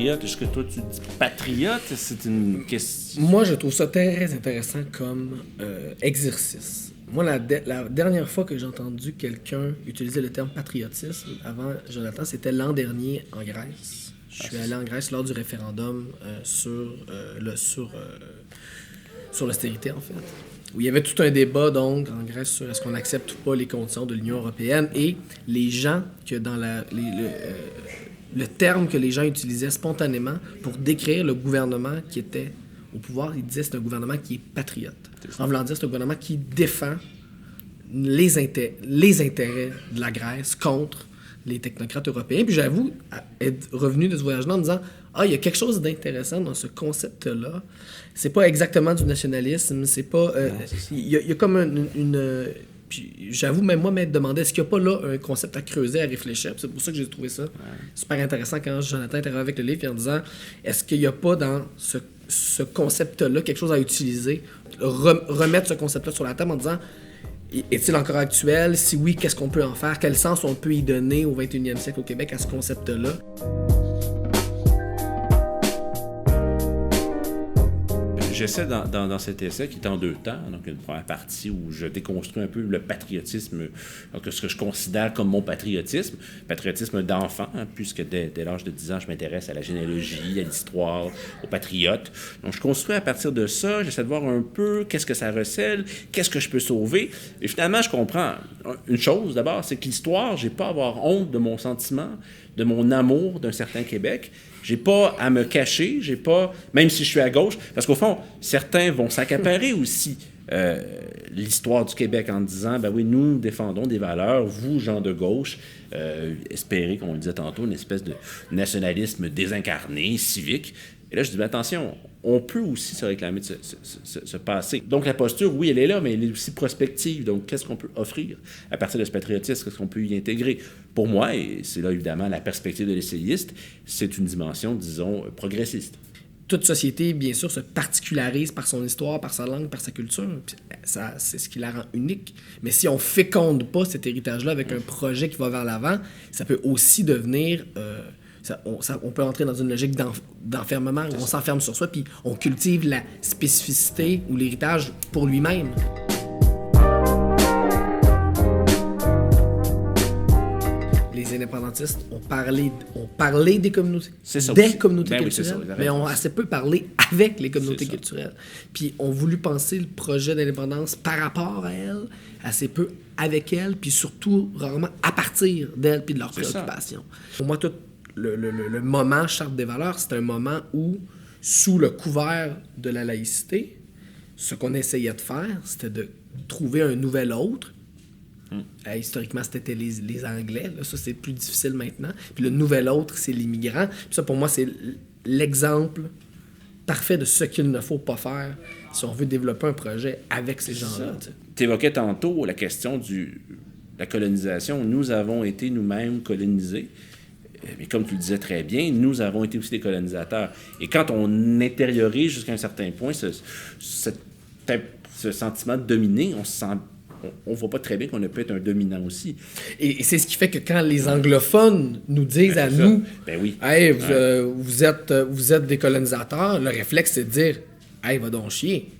patriote? Est-ce que toi, tu dis patriote? C'est une question... Moi, je trouve ça très intéressant comme exercice. Moi, la dernière fois que j'ai entendu quelqu'un utiliser le terme patriotisme, avant Jonathan, c'était l'an dernier en Grèce. Je suis allé en Grèce lors du référendum sur l'austérité, en fait. Où il y avait tout un débat, donc, en Grèce sur est-ce qu'on accepte ou pas les conditions de l'Union européenne. Et les gens, que dans le terme que les gens utilisaient spontanément pour décrire le gouvernement qui était au pouvoir, ils disaient que c'est un gouvernement qui est patriote. En voulant dire c'est un gouvernement qui défend les intérêts de la Grèce contre les technocrates européens. Puis j'avoue être revenu de ce voyage-là en me disant « Ah, il y a quelque chose d'intéressant dans ce concept-là. C'est pas exactement du nationalisme, c'est pas... Il y a comme une puis j'avoue, même moi, m'être demandé est-ce qu'il n'y a pas là un concept à creuser, à réfléchir. Puis c'est pour ça que j'ai trouvé ça super intéressant quand Jonathan est arrivé avec le livre, puis en disant est-ce qu'il n'y a pas dans ce concept-là quelque chose à utiliser, remettre ce concept-là sur la table en disant est-il encore actuel? Si oui, qu'est-ce qu'on peut en faire? Quel sens on peut y donner au 21e siècle au Québec à ce concept-là? J'essaie dans cet essai, qui est en 2 temps, donc une première partie où je déconstruis un peu le patriotisme, donc ce que je considère comme mon patriotisme d'enfant, puisque dès l'âge de 10 ans, je m'intéresse à la généalogie, à l'histoire, aux patriotes. Donc je construis à partir de ça, j'essaie de voir un peu qu'est-ce que ça recèle, qu'est-ce que je peux sauver. Et finalement, je comprends une chose d'abord, c'est que l'histoire, j'ai pas à avoir honte de mon sentiment, de mon amour d'un certain Québec. J'ai pas à me cacher, j'ai pas, même si je suis à gauche, parce qu'au fond, certains vont s'accaparer aussi l'histoire du Québec en disant, ben oui, nous défendons des valeurs, vous, gens de gauche, espérez, comme on le disait tantôt, une espèce de nationalisme désincarné, civique. Et là, je dis, ben attention, on peut aussi se réclamer de ce passé. Donc la posture, oui, elle est là, mais elle est aussi prospective. Donc qu'est-ce qu'on peut offrir à partir de ce patriotisme? Qu'est-ce qu'on peut y intégrer? Pour moi, et c'est là évidemment la perspective de l'essayiste, c'est une dimension, disons, progressiste. Toute société, bien sûr, se particularise par son histoire, par sa langue, par sa culture. Puis ça, c'est ce qui la rend unique. Mais si on féconde pas cet héritage-là avec un projet qui va vers l'avant, ça peut aussi devenir... on peut entrer dans une logique d'enfermement où on s'enferme sur soi, puis on cultive la spécificité ou l'héritage pour lui-même. Les indépendantistes ont parlé des communautés, communautés culturelles, mais ont assez peu parlé avec les communautés culturelles. Puis ont voulu penser le projet d'indépendance par rapport à elles, assez peu avec elles, puis surtout rarement à partir d'elles puis de leurs préoccupations. Pour moi, tout le moment Charte des valeurs, c'est un moment où, sous le couvert de la laïcité, ce qu'on essayait de faire, c'était de trouver un nouvel autre. Historiquement, c'était les Anglais. Là, ça, c'est plus difficile maintenant. Puis le nouvel autre, c'est l'immigrant. Puis ça, pour moi, c'est l'exemple parfait de ce qu'il ne faut pas faire si on veut développer un projet avec ces gens-là. Tu évoquais tantôt la question de la colonisation. Nous avons été nous-mêmes colonisés. Mais comme tu le disais très bien, nous avons été aussi des colonisateurs. Et quand on intériorise jusqu'à un certain point ce sentiment de dominer, on voit pas très bien qu'on a peut être un dominant aussi. Et c'est ce qui fait que quand les anglophones nous disent à nous hey, vous êtes des colonisateurs, le réflexe c'est de dire hey, va donc chier.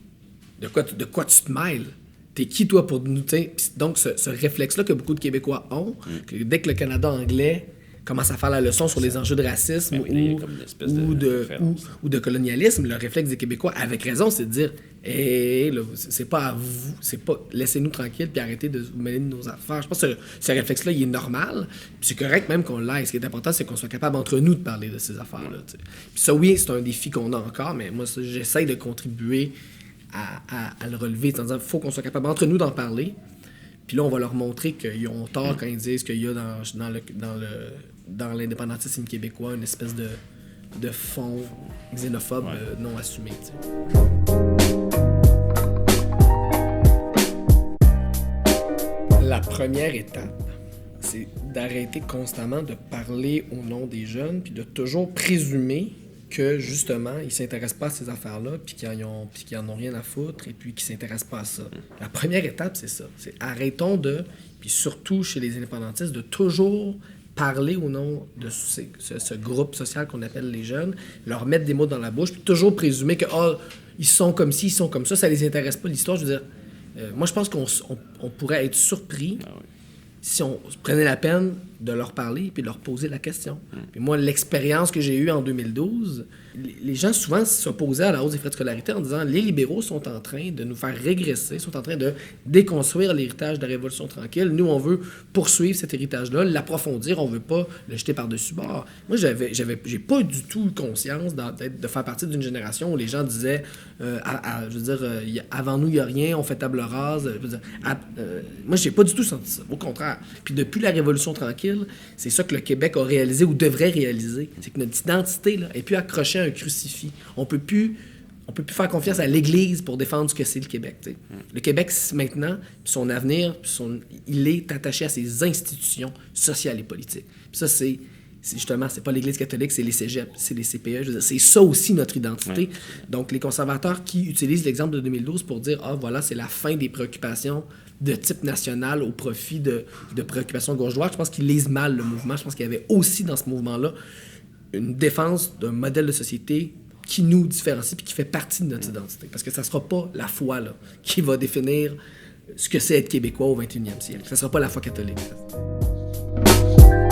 De quoi tu te mêles? T'es qui, toi, pour nous... Donc, ce réflexe-là que beaucoup de Québécois ont, que dès que le Canada anglais commence à faire la leçon sur les enjeux de racisme ou de colonialisme, le réflexe des Québécois, avec raison, c'est de dire hey, là, c'est pas à vous, c'est pas laissez-nous tranquilles puis arrêtez de vous mêler de nos affaires. Je pense que ce réflexe-là, il est normal. Puis c'est correct même qu'on l'ait. Ce qui est important, c'est qu'on soit capable entre nous de parler de ces affaires-là. Puis ça, oui, c'est un défi qu'on a encore, mais moi, ça, j'essaie de contribuer à le relever en disant qu'il faut qu'on soit capable entre nous d'en parler. Puis là, on va leur montrer qu'ils ont tort quand ils disent qu'il y a dans l'indépendantisme québécois une espèce de fond xénophobe non assumé. T'sais. La première étape, c'est d'arrêter constamment de parler au nom des jeunes puis de toujours présumer que, justement, ils ne s'intéressent pas à ces affaires-là puis qu'ils en ont rien à foutre et puis qu'ils ne s'intéressent pas à ça. La première étape, c'est ça. C'est arrêtons puis surtout chez les indépendantistes, de toujours parler au nom de ce groupe social qu'on appelle les jeunes, leur mettre des mots dans la bouche, puis toujours présumer que ils sont comme ci, ils sont comme ça les intéresse pas l'histoire. Je veux dire, moi je pense qu'on pourrait être surpris si on prenait la peine de leur parler puis de leur poser la question. Puis moi, l'expérience que j'ai eue en 2012, les gens souvent s'opposaient à la hausse des frais de scolarité en disant les libéraux sont en train de nous faire régresser, sont en train de déconstruire l'héritage de la Révolution tranquille. Nous, on veut poursuivre cet héritage-là, l'approfondir, on veut pas le jeter par-dessus bord. Moi, j'ai pas du tout conscience de faire partie d'une génération où les gens disaient je veux dire, avant nous, il n'y a rien, on fait table rase. Je veux dire, moi, j'ai pas du tout senti ça. Au contraire. Puis depuis la Révolution tranquille, c'est ça que le Québec a réalisé ou devrait réaliser. C'est que notre identité là, est plus accrochée à un crucifix. On peut plus faire confiance à l'Église pour défendre ce que c'est le Québec. T'sais. Le Québec, maintenant, son avenir, il est attaché à ses institutions sociales et politiques. Puis ça, c'est justement, c'est pas l'Église catholique, c'est les cégeps, c'est les CPE. Je veux dire, c'est ça aussi notre identité. Ouais. Donc, les conservateurs qui utilisent l'exemple de 2012 pour dire « voilà, c'est la fin des préoccupations de type national au profit de préoccupations gauche-droite », je pense qu'ils lisent mal le mouvement. Je pense qu'il y avait aussi dans ce mouvement-là une défense d'un modèle de société qui nous différencie et qui fait partie de notre identité. Parce que ça ne sera pas la foi là, qui va définir ce que c'est être québécois au 21e siècle. Ça ne sera pas la foi catholique. En fait.